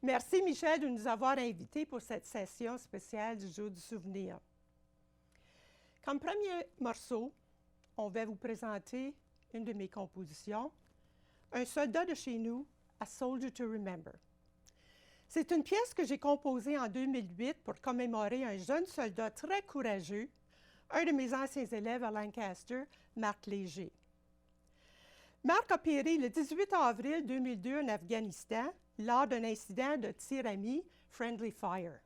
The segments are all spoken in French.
Merci, Michel, de nous avoir invités pour cette session spéciale du Jour du souvenir. Comme premier morceau, on va vous présenter une de mes compositions, Un soldat de chez nous, A Soldier to Remember. C'est une pièce que j'ai composée en 2008 pour commémorer un jeune soldat très courageux, un de mes anciens élèves à Lancaster, Marc Léger. Marc a péri le 18 avril 2002 en Afghanistan lors d'un incident de tir ami Friendly Fire.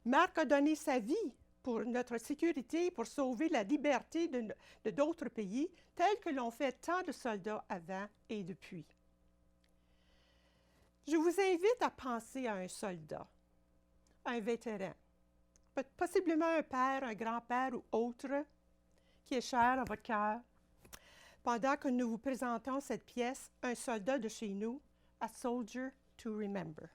Marc a donné sa vie pour notre sécurité, pour sauver la liberté de d'autres pays, tels que l'ont fait tant de soldats avant et depuis. Je vous invite à penser à un soldat, un vétéran, possiblement un père, un grand-père ou autre, qui est cher à votre cœur, pendant que nous vous présentons cette pièce, Un soldat de chez nous, A Soldier to Remember.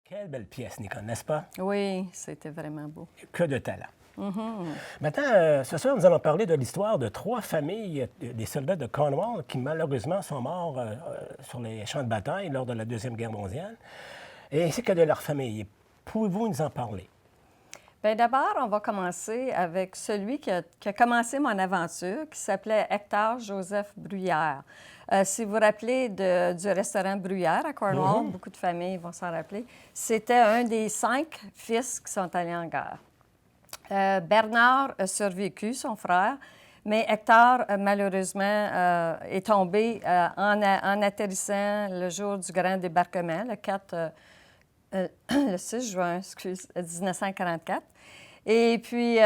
Quelle belle pièce, Nicole, n'est-ce pas? Oui, c'était vraiment beau. Que de talent. Maintenant, ce soir, nous allons parler de l'histoire de 3 familles des soldats de Cornwall qui, malheureusement, sont morts sur les champs de bataille lors de la Deuxième Guerre mondiale, et ainsi que de leurs familles. Pouvez-vous nous en parler? Bien, d'abord, on va commencer avec celui qui a commencé mon aventure, qui s'appelait Hector Joseph Bruyère. Si vous vous rappelez du restaurant Bruyère à Cornwall, beaucoup de familles vont s'en rappeler, c'était un des 5 fils qui sont allés en guerre. Bernard a survécu, son frère, mais Hector, malheureusement, est tombé en atterrissant le jour du grand débarquement, le 6 juin 1944. Et puis,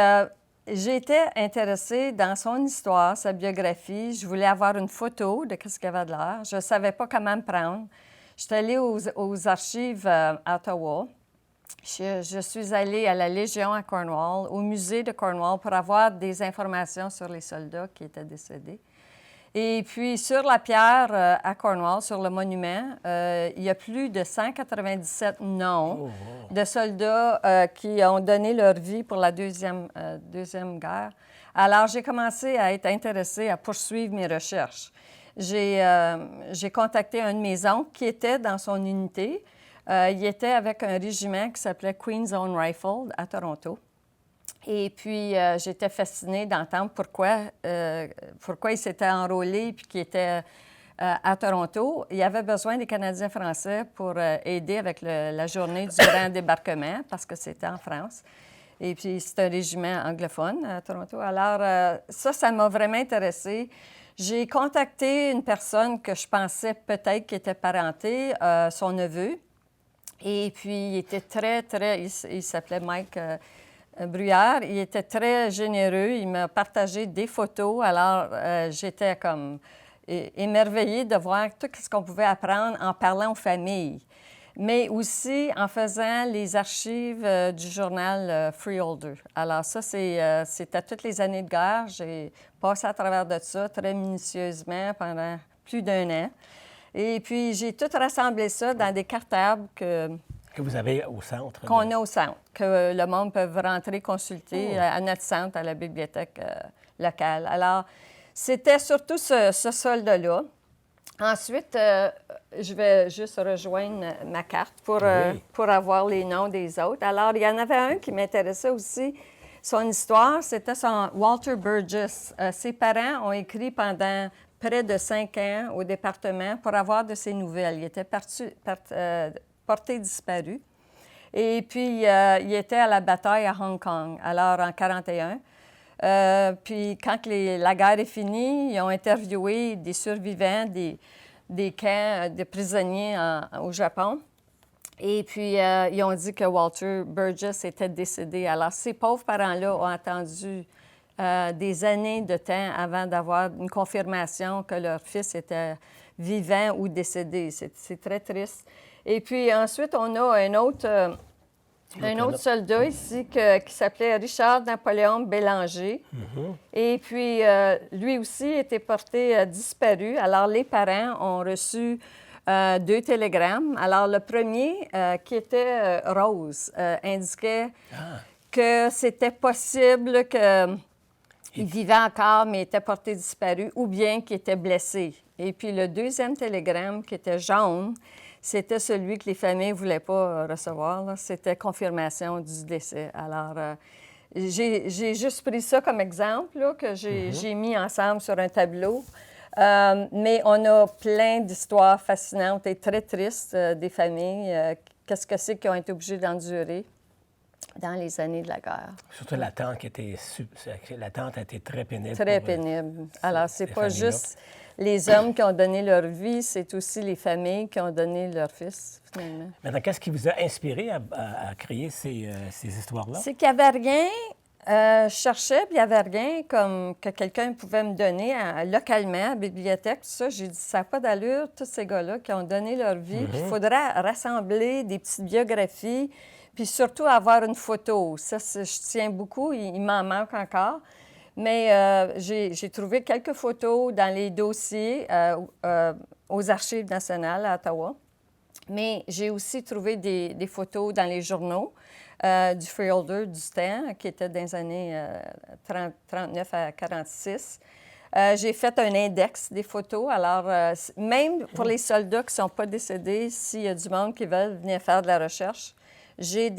j'ai été intéressée dans son histoire, sa biographie. Je voulais avoir une photo de ce qu'il avait de l'air. Je ne savais pas comment me prendre. Je suis allée aux archives à Ottawa. Je suis allée à la Légion à Cornwall, au musée de Cornwall, pour avoir des informations sur les soldats qui étaient décédés. Et puis, sur la pierre à Cornwall, sur le monument, il y a plus de 197 noms de soldats qui ont donné leur vie pour la Deuxième Guerre. Alors, j'ai commencé à être intéressée à poursuivre mes recherches. J'ai contacté un de mes oncles qui était dans son unité. Il était avec un régiment qui s'appelait Queen's Own Rifle à Toronto. Et puis, j'étais fascinée d'entendre pourquoi il s'était enrôlé puis qu'il était à Toronto. Il avait besoin des Canadiens français pour aider avec la journée du grand débarquement parce que c'était en France. Et puis, c'est un régiment anglophone à Toronto. Alors, ça m'a vraiment intéressée. J'ai contacté une personne que je pensais peut-être qu'il était parenté, son neveu. Et puis, il était il s'appelait Mike Bruyère. Il était très généreux. Il m'a partagé des photos. Alors, j'étais comme émerveillée de voir tout ce qu'on pouvait apprendre en parlant aux familles, mais aussi en faisant les archives du journal Freeholder. Alors, ça, c'était toutes les années de guerre. J'ai passé à travers de ça très minutieusement pendant plus d'1 an. Et puis, j'ai tout rassemblé ça dans des cartables que vous avez au centre. Qu'on a au centre, que le monde peut rentrer consulter à notre centre, à la bibliothèque locale. Alors, c'était surtout ce soldat-là. Ensuite, je vais juste rejoindre ma carte pour avoir les noms des autres. Alors, il y en avait un qui m'intéressait aussi. Son histoire, c'était son Walter Burgess. Ses parents ont écrit pendant près de 5 ans au département pour avoir de ses nouvelles. Il était porté disparu. Et puis, il était à la bataille à Hong Kong, alors en 1941. Puis, quand la guerre est finie, ils ont interviewé des survivants des camps de prisonniers au Japon. Et puis, ils ont dit que Walter Burgess était décédé. Alors, ces pauvres parents-là ont attendu des années de temps avant d'avoir une confirmation que leur fils était vivant ou décédé. C'est très triste. Et puis ensuite, on a un autre soldat ici qui s'appelait Richard Napoléon Bélanger. Et puis, lui aussi était porté disparu. Alors, les parents ont reçu 2 télégrammes. Alors, le premier, qui était rose, indiquait que c'était possible qu'il vivait encore, mais était porté disparu, ou bien qu'il était blessé. Et puis, le deuxième télégramme, qui était jaune, c'était celui que les familles ne voulaient pas recevoir. C'était confirmation du décès. Alors, j'ai juste pris ça comme exemple là, que j'ai mis ensemble sur un tableau. Mais on a plein d'histoires fascinantes et très tristes des familles. Qu'est-ce que c'est qu'ils ont été obligés d'endurer dans les années de la guerre. Surtout l'attente a été très pénible. Très pénible. Alors, c'est pas juste les hommes qui ont donné leur vie, c'est aussi les familles qui ont donné leur fils, finalement. Maintenant, qu'est-ce qui vous a inspiré à créer ces histoires-là? C'est qu'il n'y avait rien. Je cherchais, puis il n'y avait rien comme que quelqu'un pouvait me donner localement, à la bibliothèque, tout ça. J'ai dit, ça n'a pas d'allure, tous ces gars-là qui ont donné leur vie. Puis il faudrait rassembler des petites biographies, puis surtout avoir une photo. Ça, je tiens beaucoup, il m'en manque encore. Mais j'ai trouvé quelques photos dans les dossiers aux Archives nationales à Ottawa. Mais j'ai aussi trouvé des photos dans les journaux du Freeholder du temps, qui était dans les années 39 à 46. J'ai fait un index des photos. Alors, même pour les soldats qui ne sont pas décédés, s'il y a du monde qui veut venir faire de la recherche, j'ai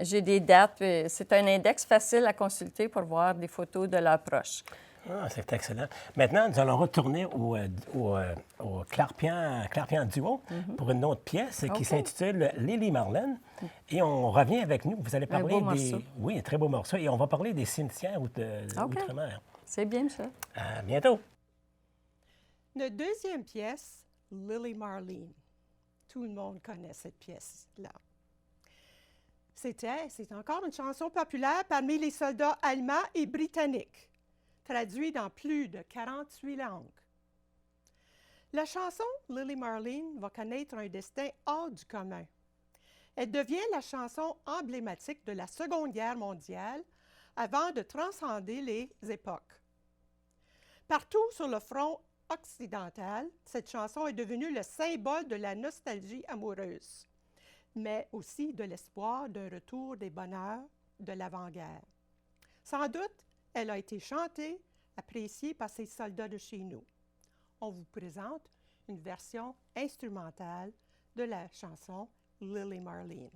J'ai des dates. C'est un index facile à consulter pour voir des photos de leurs proches. Ah, c'est excellent. Maintenant, nous allons retourner au Clarpian Duo pour une autre pièce qui s'intitule Lily Marlene. Et on revient avec nous. Vous allez parler beau morceau. Oui, un très beau morceau. Et on va parler des cimetières outre-mer. C'est bien ça. À bientôt. Notre deuxième pièce, Lily Marlene. Tout le monde connaît cette pièce-là. C'est encore une chanson populaire parmi les soldats allemands et britanniques, traduite dans plus de 48 langues. La chanson Lily Marlene va connaître un destin hors du commun. Elle devient la chanson emblématique de la Seconde Guerre mondiale avant de transcender les époques. Partout sur le front occidental, cette chanson est devenue le symbole de la nostalgie amoureuse, mais aussi de l'espoir d'un retour des bonheurs de l'avant-guerre. Sans doute, elle a été chantée, appréciée par ces soldats de chez nous. On vous présente une version instrumentale de la chanson Lily Marlene.